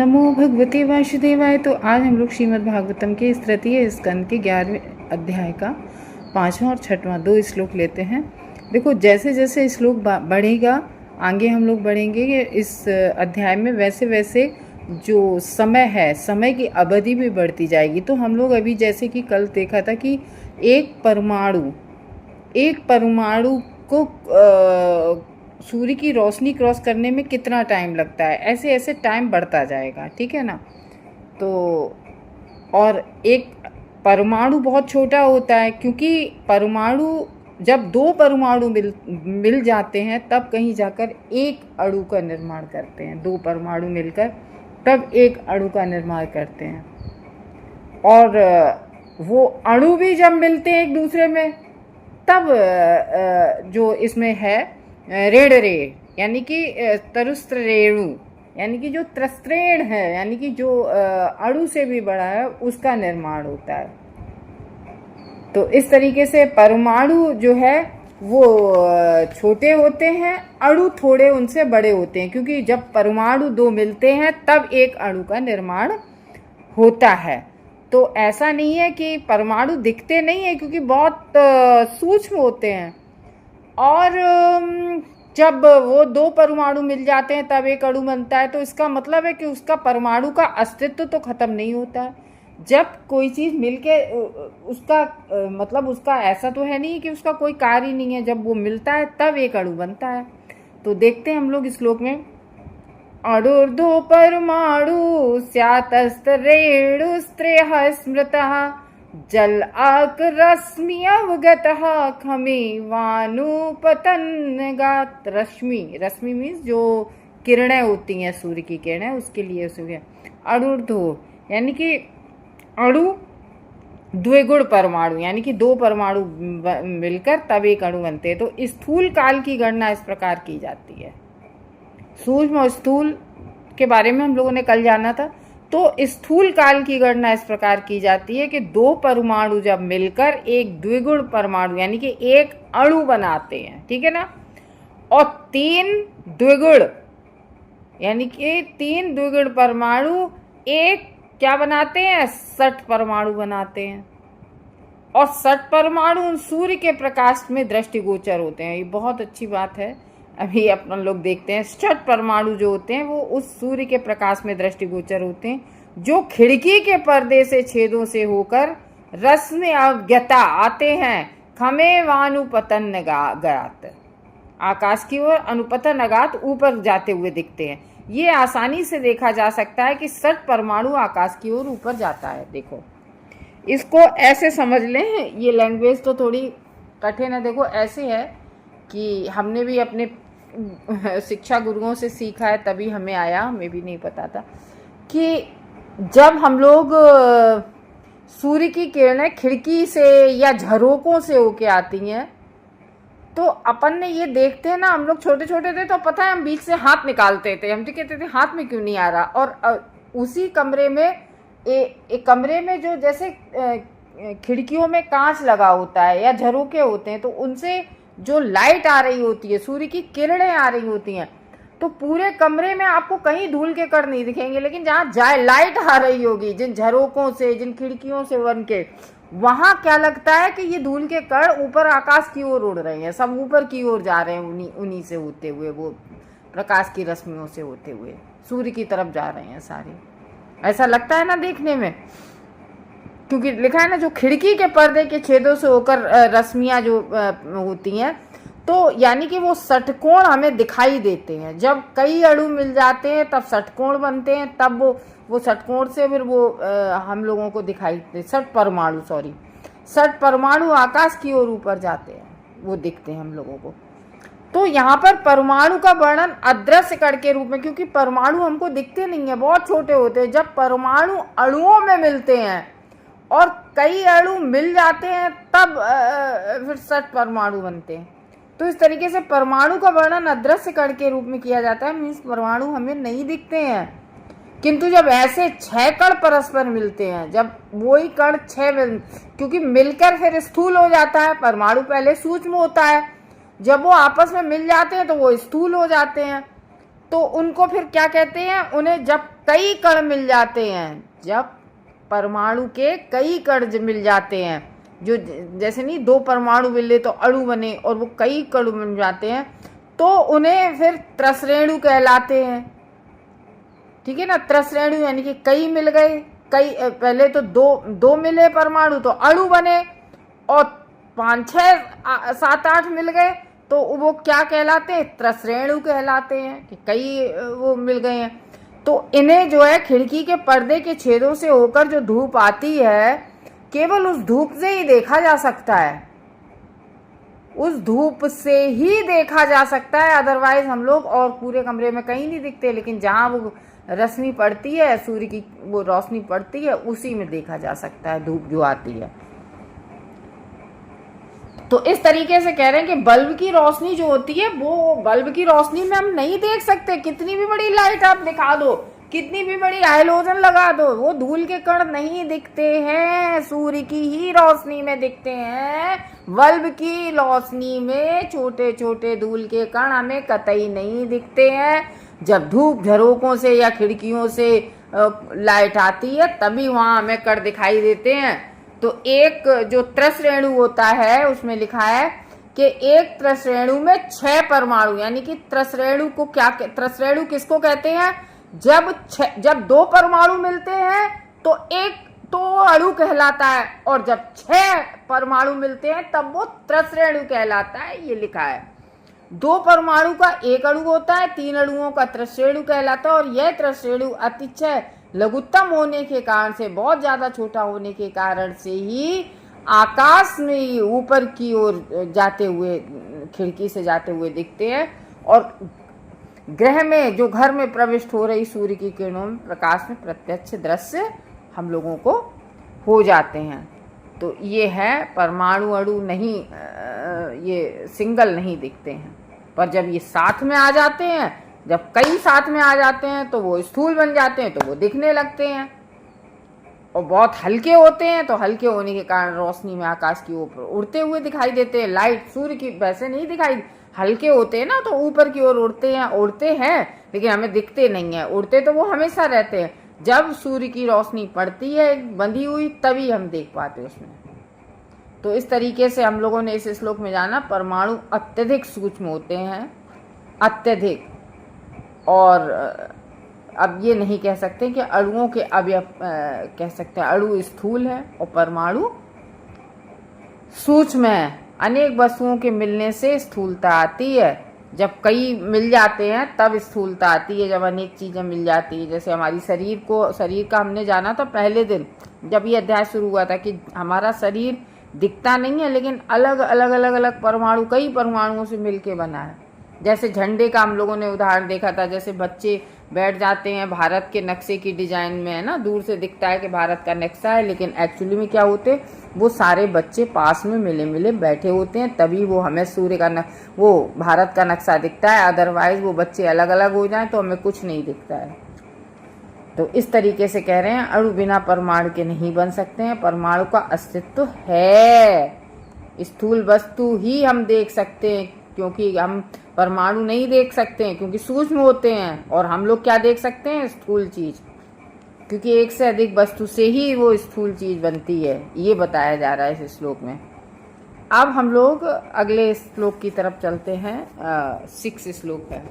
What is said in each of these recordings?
नमो भगवते वासुदेवाय। तो आज हम लोग श्रीमद् भागवतम के इस तृतीय स्कंद के 11वें अध्याय का 5वां और 6वां 2 श्लोक लेते हैं। देखो, जैसे जैसे श्लोक बढ़ेगा, आगे हम लोग बढ़ेंगे इस अध्याय में, वैसे वैसे जो समय है, समय की अवधि भी बढ़ती जाएगी। तो हम लोग अभी जैसे कि कल देखा था कि एक परमाणु को सूर्य की रोशनी क्रॉस करने में कितना टाइम लगता है, ऐसे ऐसे टाइम बढ़ता जाएगा, ठीक है ना। तो और एक परमाणु बहुत छोटा होता है, क्योंकि परमाणु जब दो परमाणु मिल जाते हैं तब कहीं जाकर एक अणु का निर्माण करते हैं। दो परमाणु मिलकर तब एक अणु का निर्माण करते हैं। और वो अणु भी जब मिलते हैं एक दूसरे में, तब जो इसमें है रेड रे, यानी कि तरुस्त्र रेणु, यानी कि जो त्रस्त्रेण है, यानी कि जो अणु से भी बड़ा है, उसका निर्माण होता है। तो इस तरीके से परमाणु जो है वो छोटे होते हैं, अणु थोड़े उनसे बड़े होते हैं, क्योंकि जब परमाणु दो मिलते हैं तब एक अणु का निर्माण होता है। तो ऐसा नहीं है कि परमाणु दिखते नहीं है, क्योंकि बहुत सूक्ष्म होते हैं। और जब वो दो परमाणु मिल जाते हैं तब एक अणु बनता है। तो इसका मतलब है कि उसका परमाणु का अस्तित्व तो खत्म नहीं होता है। जब कोई चीज़ मिलके उसका मतलब उसका ऐसा तो है नहीं कि उसका कोई कार्य ही नहीं है, जब वो मिलता है तब एक अणु बनता है। तो देखते हैं हम लोग इस श्लोक में, अणुर्धो परमाणु स्यातस्तरेणुस्त्रयः स्मृतः जल आक रश्मि अवगतः खमेवानुपतन्नगात्। रश्मि मीन्स जो किरणें होती हैं, सूर्य की किरणें, उसके लिए सूर्य। अणुर्धो यानी कि अणु, द्विगुण परमाणु, यानी कि दो परमाणु मिलकर तब एक अणु बनते हैं। तो स्थूल काल की गणना इस प्रकार की जाती है। सूक्ष्म और स्थूल के बारे में हम लोगों ने कल जाना था। तो स्थूल काल की गणना इस प्रकार की जाती है कि दो परमाणु जब मिलकर एक द्विगुण परमाणु, यानी कि एक अणु बनाते हैं, ठीक है ना। और तीन द्विगुण, यानी कि तीन द्विगुण परमाणु एक क्या बनाते हैं, 60 परमाणु बनाते हैं। और 60 परमाणु सूर्य के प्रकाश में दृष्टिगोचर होते हैं। ये बहुत अच्छी बात है। अभी अपन लोग देखते हैं 60 परमाणु जो होते हैं वो उस सूर्य के प्रकाश में दृष्टिगोचर होते हैं, जो खिड़की के पर्दे से छेदों से होकर रश्मि अवज्ञता आते हैं। खमे वानुपतन्नगात, आकाश की ओर अनुपतन्नगात, ऊपर जाते हुए दिखते हैं। ये आसानी से देखा जा सकता है कि 60 परमाणु आकाश की ओर ऊपर जाता है। देखो, इसको ऐसे समझ लें, ये लैंग्वेज तो थोड़ी कठिन है। देखो, ऐसे है कि हमने भी अपने शिक्षा गुरुओं से सीखा है, तभी हमें आया, हमें भी नहीं पता था कि जब हम लोग सूर्य की किरणें खिड़की से या झरोकों से होके आती हैं, तो अपन ने ये देखते हैं ना, हम लोग छोटे छोटे थे तो पता है हम बीच से हाथ निकालते थे, हम तो कहते थे हाथ में क्यों नहीं आ रहा। और उसी कमरे में एक कमरे में जो जैसे खिड़कियों में कांच लगा होता है या झरोके होते हैं, तो उनसे जो लाइट आ रही होती है, सूर्य की किरणें आ रही होती हैं, तो पूरे कमरे में आपको कहीं धूल के कण नहीं दिखेंगे, लेकिन जहाँ लाइट आ रही होगी, जिन झरोकों से, जिन खिड़कियों से बन के, वहाँ क्या लगता है कि ये धूल के कण ऊपर आकाश की ओर उड़ रहे हैं, सब ऊपर की ओर जा रहे हैं, उन्हीं से होते हुए, वो प्रकाश की रश्मियों से होते हुए सूर्य की तरफ जा रहे हैं सारे। ऐसा लगता है ना देखने में, क्योंकि लिखा है ना, जो खिड़की के पर्दे के छेदों से होकर रश्मियाँ जो होती हैं, तो यानी कि वो षटकोण हमें दिखाई देते हैं। जब कई अणु मिल जाते हैं तब षटकोण बनते हैं, तब वो षटकोण से फिर वो हम लोगों को दिखाई देते, 60 परमाणु आकाश की ओर ऊपर जाते हैं, वो दिखते हैं हम लोगों को। तो यहाँ पर परमाणु का वर्णन अदृश्य कण के रूप में, क्योंकि परमाणु हमको दिखते नहीं है, बहुत छोटे होते हैं। जब परमाणु अणुओं में मिलते हैं और कई अणु मिल जाते हैं तब फिर 60 परमाणु बनते हैं। तो इस तरीके से परमाणु का वर्णन अदृश्य कण के रूप में किया जाता है। मीन्स परमाणु हमें नहीं दिखते हैं, किंतु जब ऐसे 6 कण परस्पर मिलते हैं, जब वही कण 6 क्योंकि मिलकर फिर स्थूल हो जाता है, परमाणु पहले सूक्ष्म होता है, जब वो आपस में मिल जाते हैं तो वो स्थूल हो जाते हैं। तो उनको फिर क्या कहते हैं, उन्हें जब कई कण मिल जाते हैं, जब परमाणु के कई कण मिल जाते हैं, जो जैसे नहीं दो परमाणु मिले तो अणु बने और वो कई कण बन जाते हैं, तो उन्हें फिर त्रसरेणु कहलाते हैं। ठीक है ना, त्रसरेणु यानी कि कई मिल गए, कई पहले तो दो मिले परमाणु तो अणु बने, और 5 6 7 8 मिल गए तो वो क्या कहलाते हैं, त्रसरेणु कहलाते हैं, कि कई वो मिल गए हैं। तो इन्हें जो है खिड़की के पर्दे के छेदों से होकर जो धूप आती है, केवल उस धूप से ही देखा जा सकता है, उस धूप से ही देखा जा सकता है, अदरवाइज हम लोग और पूरे कमरे में कहीं नहीं दिखते। लेकिन जहाँ वो रश्मि पड़ती है, सूर्य की वो रोशनी पड़ती है, उसी में देखा जा सकता है धूप जो आती है। तो इस तरीके से कह रहे हैं कि बल्ब की रोशनी जो होती है, वो बल्ब की रोशनी में हम नहीं देख सकते, कितनी भी बड़ी लाइट आप दिखा दो, कितनी भी बड़ी हाइलोजन लगा दो, वो धूल के कण नहीं दिखते हैं, सूर्य की ही रोशनी में दिखते हैं। बल्ब की रोशनी में छोटे छोटे धूल के कण हमें कतई नहीं दिखते हैं। जब धूप झरोकों से या खिड़कियों से लाइट आती है, तभी वहां हमें कण दिखाई देते हैं। तो एक जो त्रसरेणु होता है, उसमें लिखा है कि एक त्रसरेणु में 6 परमाणु, यानी कि त्रसरेणु को क्या, त्रसरेणु किसको कहते हैं, जब 2 परमाणु मिलते हैं तो एक तो अणु कहलाता है, और जब 6 परमाणु मिलते हैं तब वो त्रसरेणु कहलाता है। ये लिखा है 2 परमाणु का एक अणु होता है, 3 अणुओं का त्रसरेणु कहलाता है, और यह त्रसरेणु अतिशय लघुत्तम होने के कारण से, बहुत ज्यादा छोटा होने के कारण से ही आकाश में ऊपर की ओर जाते हुए, खिड़की से जाते हुए दिखते हैं, और ग्रह में जो घर में प्रविष्ट हो रही सूर्य की किरणों में, प्रकाश में प्रत्यक्ष दृश्य हम लोगों को हो जाते हैं। तो ये है परमाणु अणु नहीं, ये सिंगल नहीं दिखते हैं, पर जब ये साथ में आ जाते हैं, जब कई साथ में आ जाते हैं तो वो स्थूल बन जाते हैं, तो वो दिखने लगते हैं। और बहुत हल्के होते हैं, तो हल्के होने के कारण रोशनी में आकाश की ऊपर उड़ते हुए दिखाई देते हैं। लाइट सूर्य की वैसे नहीं दिखाई, हल्के होते हैं ना, तो ऊपर की ओर उड़ते हैं लेकिन हमें दिखते नहीं है। उड़ते तो वो हमेशा रहते हैं, जब सूर्य की रोशनी पड़ती है बंधी हुई, तभी हम देख पाते उसमें। तो इस तरीके से हम लोगों ने इस श्लोक में जाना, परमाणु अत्यधिक सूक्ष्म होते हैं, अत्यधिक। और अब ये नहीं कह सकते कि अणुओं के अवयव, कह सकते हैं अणु स्थूल है और परमाणु सूक्ष्म है। अनेक वस्तुओं के मिलने से स्थूलता आती है, जब कई मिल जाते हैं तब स्थूलता आती है, जब अनेक चीजें मिल जाती है। जैसे हमारी शरीर का हमने जाना था पहले दिन जब ये अध्याय शुरू हुआ था, कि हमारा शरीर दिखता नहीं है, लेकिन अलग अलग परमाणु, कई परमाणुओं से मिलके बना है। जैसे झंडे का हम लोगों ने उदाहरण देखा था, जैसे बच्चे बैठ जाते हैं भारत के नक्शे की डिजाइन में, है ना, दूर से दिखता है कि भारत का नक्शा है, लेकिन एक्चुअली में क्या होते, वो सारे बच्चे पास में मिले मिले बैठे होते हैं, तभी वो हमें सूर्य का वो भारत का नक्शा दिखता है। अदरवाइज वो बच्चे अलग अलग हो जाएं तो हमें कुछ नहीं दिखता है। तो इस तरीके से कह रहे हैं, अणु बिना परमाणु के नहीं बन सकते हैं, परमाणु का अस्तित्व है। स्थूल वस्तु ही हम देख सकते हैं, क्योंकि हम परमाणु नहीं देख सकते हैं क्योंकि सूक्ष्म होते हैं, और हम लोग क्या देख सकते हैं, स्थूल चीज, क्योंकि एक से अधिक वस्तु से ही वो स्थूल चीज बनती है। ये बताया जा रहा है इस श्लोक में। अब हम लोग अगले श्लोक की तरफ चलते हैं। 6 श्लोक है,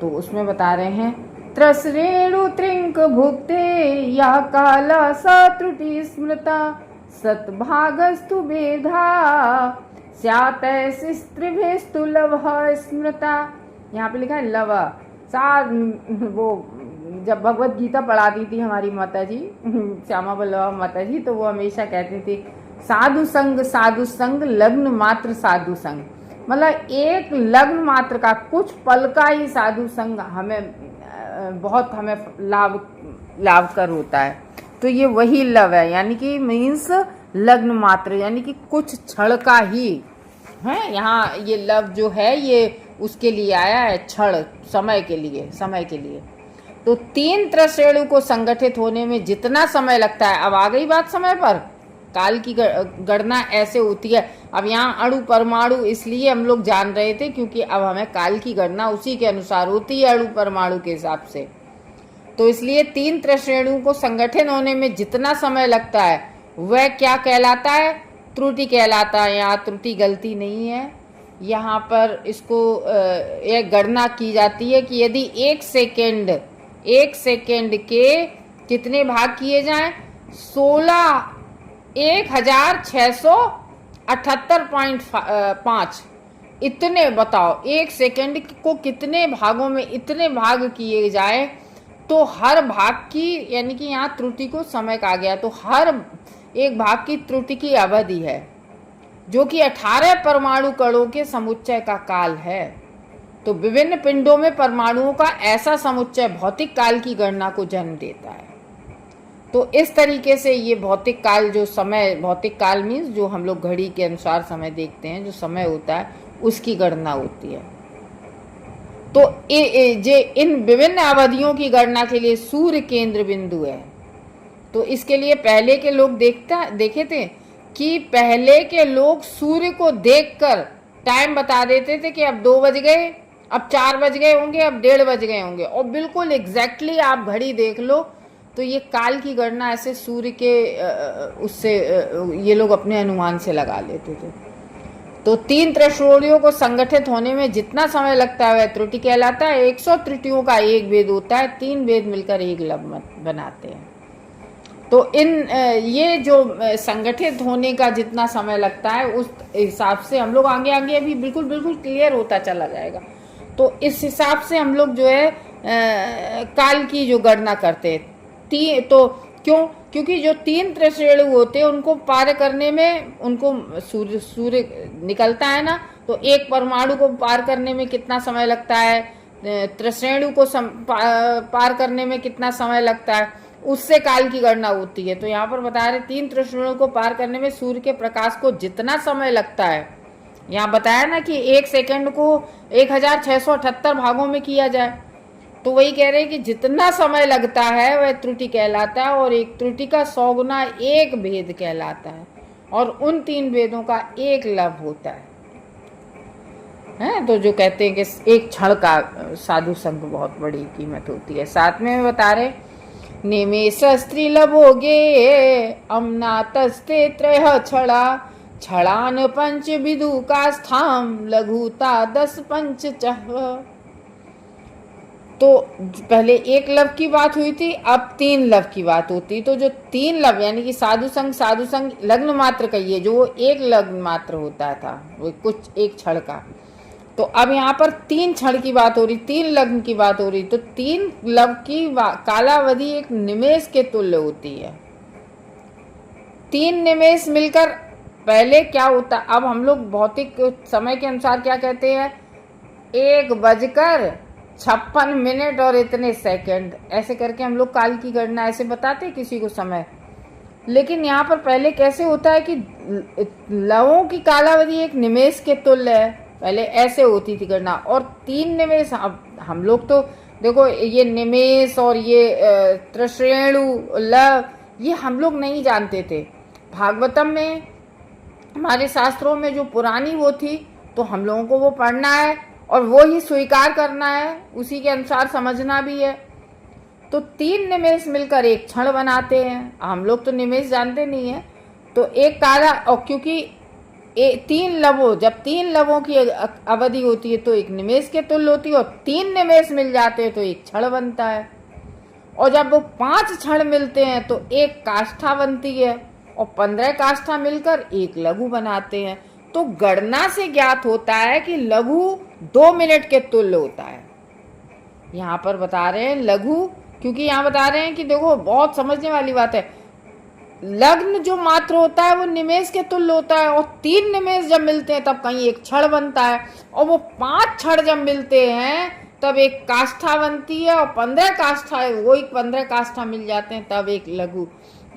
तो उसमें बता रहे हैं, त्रसरेणु त्रिंक भुक्ते या काला सा त्रुटि स्मृता सतभागस्तु बेधा स्यातैस्त्रिभिस्तु लवः स्मृता। यहाँ पे लिखा है लव। वो जब भगवत गीता पढ़ाती थी हमारी माता जी, श्यामा बल्लभ माता जी, तो वो हमेशा कहती थी, साधु संग लग्न मात्र साधु संग, मतलब एक लग्न मात्र का, कुछ पल का ही साधु संग हमें बहुत हमें लाभ कर होता है। तो ये वही लव है, यानी कि मीन्स लग्न मात्र, यानी कि कुछ क्षण का ही है। यहाँ ये लव जो है ये उसके लिए आया है, क्षण, समय के लिए। तो 3 त्रसरेणु को संगठित होने में जितना समय लगता है, अब आ गई बात समय पर, काल की गणना ऐसे होती है। अब यहाँ अणु परमाणु इसलिए हम लोग जान रहे थे क्योंकि अब हमें काल की गणना उसी के अनुसार होती है, अणु परमाणु के हिसाब से। तो इसलिए 3 त्रिश्रेणियों को संगठित होने में जितना समय लगता है वह क्या कहलाता है? त्रुटि कहलाता है। यहाँ त्रुटि गलती नहीं है, यहाँ पर इसको यह गणना की जाती है कि यदि 1 सेकेंड के कितने भाग किए जाएं? 16,1678.5। इतने बताओ, 1 सेकेंड को कितने भागों में इतने भाग किए जाए तो हर भाग की, यानी कि यहाँ त्रुटि को समय कहा गया, तो हर एक भाग की त्रुटि की अवधि है जो कि 18 परमाणु कणों के समुच्चय का काल है। तो विभिन्न पिंडों में परमाणुओं का ऐसा समुच्चय भौतिक काल की गणना को जन्म देता है। तो इस तरीके से ये भौतिक काल, जो समय, भौतिक काल मीन्स जो हम लोग घड़ी के अनुसार समय देखते हैं, जो समय होता है उसकी गणना होती है। तो इन विभिन्न अवधियों की गणना के लिए सूर्य केंद्र बिंदु है। तो इसके लिए पहले के लोग देखे थे कि पहले के लोग सूर्य को देखकर टाइम बता देते थे कि अब 2 बज गए, अब 4 बज गए होंगे, अब 1:30 बज गए होंगे, और बिल्कुल एग्जैक्टली आप घड़ी देख लो तो ये काल की गणना ऐसे सूर्य के उससे ये लोग अपने अनुमान से लगा लेते थे। तो 3 त्रिश्रेणियों को संगठित होने में जितना समय लगता है वह त्रुटि कहलाता है। 100 त्रुटियों का एक वेद होता है, 3 वेद मिलकर एक लव बनाते हैं। तो ये जो संगठित होने का जितना समय लगता है उस हिसाब से हम लोग आगे अभी बिल्कुल क्लियर होता चला जाएगा। तो इस हिसाब से हम लोग जो है काल की जो गणना करते हैं। तो क्योंकि जो 3 त्रिश्रेणी होते हैं उनको पार करने में, उनको सूर्य निकलता है ना, तो एक परमाणु को पार करने में कितना समय लगता है, त्रिश्रेणी को पार करने में कितना समय लगता है, उससे काल की गणना होती है। तो यहाँ पर बता रहे 3 त्रिश्रेणियों को पार करने में सूर्य के प्रकाश को जितना समय लगता है, यहाँ बताया ना कि 1 सेकेंड को 1678 भागों में किया जाए, तो वही कह रहे हैं कि जितना समय लगता है वह त्रुटि कहलाता है, और एक त्रुटि का 100 गुना एक भेद कहलाता है, और उन 3 भेदों का एक लव होता है। तो जो कहते हैं कि एक क्षण का साधु संग बहुत बड़ी कीमत होती है। साथ में बता रहे निमेष स्त्री लभोगे अमनातस्ते त्रय छड़ा छड़ान पंच विदु का स्थाम लघुता 10 पंच चह। तो पहले 1 लव की बात हुई थी, अब 3 लव की बात होती। तो जो 3 लव यानी कि साधु संग लग्न मात्र कहिए, जो वो 1 लग्न मात्र होता था, वो कुछ एक क्षण का, तो अब यहाँ पर 3 क्षण की बात हो रही, 3 लग्न की बात हो रही। तो 3 लव की कालावधि एक निमेष के तुल्य होती है। 3 निमेष मिलकर पहले क्या होता, अब हम लोग भौतिक समय के अनुसार क्या कहते हैं, 1:56 और इतने सेकंड, ऐसे करके हम लोग काल की गणना ऐसे बताते हैं किसी को समय। लेकिन यहाँ पर पहले कैसे होता है कि लवों की कालावधि एक निमेष के तुल्य है, पहले ऐसे होती थी गणना। और 3 निमेष, अब हम लोग तो देखो ये निमेष और ये त्रिश्रेणु लव ये हम लोग नहीं जानते थे। भागवतम में, हमारे शास्त्रों में जो पुरानी वो थी, तो हम लोगों को वो पढ़ना है और वो ही स्वीकार करना है, उसी के अनुसार समझना भी है। तो 3 निमेष मिलकर एक क्षण बनाते हैं। हम लोग तो निमेष जानते नहीं है, तो एक काला, और क्योंकि 3 लवों, जब 3 लवों की अवधि होती है तो एक निमेष के तुल्य होती है, और 3 निमेष मिल जाते हैं तो एक क्षण बनता है। और जब वो 5 क्षण मिलते हैं तो एक काष्ठा बनती है, और 15 काष्ठा मिलकर एक लघु बनाते हैं। तो गणना से ज्ञात होता है कि लघु 2 मिनट के तुल्य होता है। यहाँ पर बता रहे हैं लघु, क्योंकि यहाँ बता रहे हैं कि देखो बहुत समझने वाली बात है, लग्न जो मात्र होता है वो निमेष के तुल्य होता है, और 3 निमेष जब मिलते हैं तब कहीं एक क्षण बनता है, और वो 5 क्षण जब मिलते हैं तब एक काष्ठा बनती है, और 15 काष्ठा, वो 15 काष्ठा मिल जाते हैं तब एक लघु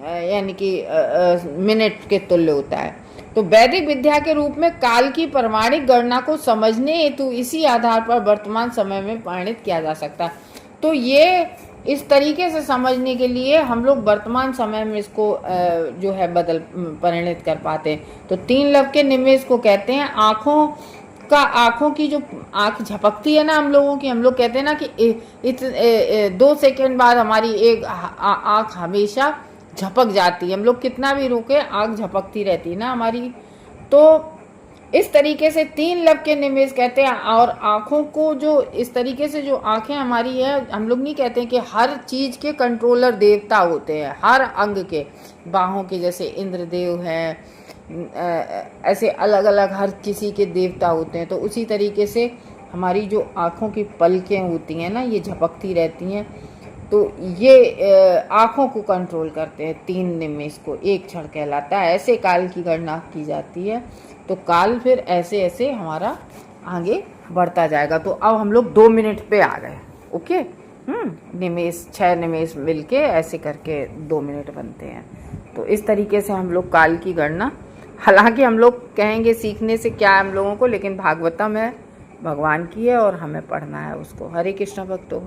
यानी कि मिनट के तुल्य होता है। तो वैदिक विद्या के रूप में काल की प्रमाणिक गणना को समझने हेतु इसी आधार पर वर्तमान समय में परिणित किया जा सकता है। तो ये इस तरीके से समझने के लिए हम लोग वर्तमान समय में इसको जो है परिणित कर पाते हैं। तो 3 लव के निमेष को कहते हैं आंखों का आँखों की जो आँख झपकती है ना हम लोगों की, हम लोग कहते हैं ना कि 2 सेकंड बाद हमारी एक आँख हमेशा झपक जाती है, हम लोग कितना भी रुके आँख झपकती रहती है ना हमारी। तो इस तरीके से 3 लब के निमेष कहते हैं। और आँखों को जो इस तरीके से जो आँखें हमारी है, हम लोग नहीं कहते हैं कि हर चीज़ के कंट्रोलर देवता होते हैं, हर अंग के, बाहों के जैसे इंद्रदेव हैं, ऐसे अलग अलग हर किसी के देवता होते हैं। तो उसी तरीके से हमारी जो आँखों की पलकें होती हैं ना, ये झपकती रहती हैं, तो ये आँखों को कंट्रोल करते हैं 3 निमेष को, एक क्षण कहलाता है। ऐसे काल की गणना की जाती है। तो काल फिर ऐसे ऐसे हमारा आगे बढ़ता जाएगा। तो अब हम लोग 2 मिनट पे आ गए। ओके, निमेष 6 निमेष मिलके ऐसे करके 2 मिनट बनते हैं। तो इस तरीके से हम लोग काल की गणना, हालांकि हम लोग कहेंगे सीखने से क्या है हम लोगों को, लेकिन भागवतम है, भगवान की है और हमें पढ़ना है उसको। हरे कृष्ण भक्तों।